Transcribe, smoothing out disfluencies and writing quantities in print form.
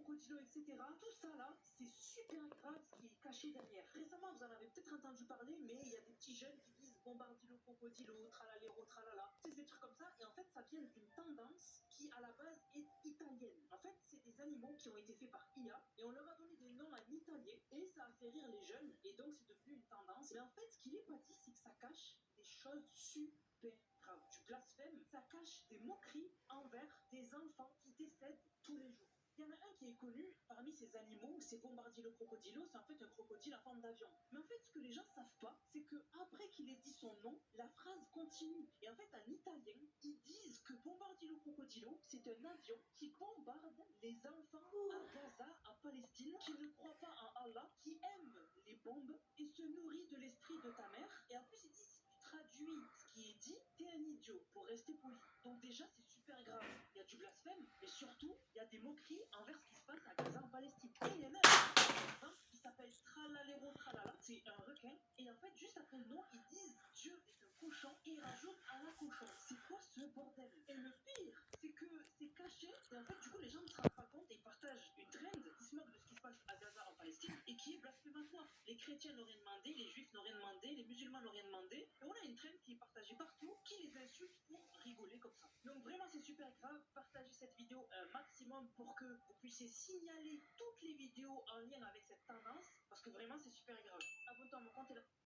crocodilo, etc. Tout ça là, c'est super grave ce qui est caché derrière. Récemment, vous en avez peut-être entendu parler, mais il y a des petits jeunes qui disent bombardilo, crocodilo, tralalero, tralala. C'est des trucs comme ça, et en fait, ça vient d'une tendance qui à la base est italienne. En fait, c'est des animaux qui ont été faits par IA, et on leur a donné des noms en italien, et ça a fait rire les jeunes, et donc c'est devenu une tendance. Mais en fait, ce qu'il est pas dit, c'est que ça cache des choses super graves. Du blasphème, ça cache des moqueries envers des enfants qui décèdent tous les jours. Il y en a un qui est connu parmi ces animaux, c'est Bombardilo Crocodilo, c'est en fait un crocodile en forme d'avion. Mais en fait, ce que les gens savent pas, c'est que après qu'il ait dit son nom, la phrase continue. Et en fait, en italien, ils disent que Bombardilo Crocodilo, c'est un avion qui bombarde les enfants à Gaza, en Palestine, qui ne croient pas en Allah, qui aiment les bombes et se nourrit de l'esprit de ta mère. Et en plus, ils disent, si tu traduis ce qui est dit, t'es un idiot, pour rester poli. Donc déjà, c'est super grave. Il y a du blasphème, mais surtout, il y a des moqueries envers ce qui se passe à Gaza, en Palestine. Et il y en a un, par exemple, qui s'appelle Tralalero Tralala. C'est un requin. Et en fait, juste après le nom, ils disent Dieu est un cochon et ils rajoutent à la cochon. C'est quoi ce bordel? Et le pire, c'est que c'est caché. Et en fait, du coup, les gens ne se rendent pas compte et ils partagent une trend qui se moque de ce qui se passe à Gaza, en Palestine, et qui est blasphématoire. Les chrétiens n'ont rien demandé, les juifs n'ont rien demandé, les musulmans n'ont rien demandé. Et on a une trend qui est partagée partout, qui les insulte pour rigoler comme ça. Donc vraiment, c'est super grave. Partagez cette vidéo un maximum pour que vous puissiez signaler toutes les vidéos en lien avec cette tendance, parce que vraiment, c'est super grave. Abonne-toi à mon compte et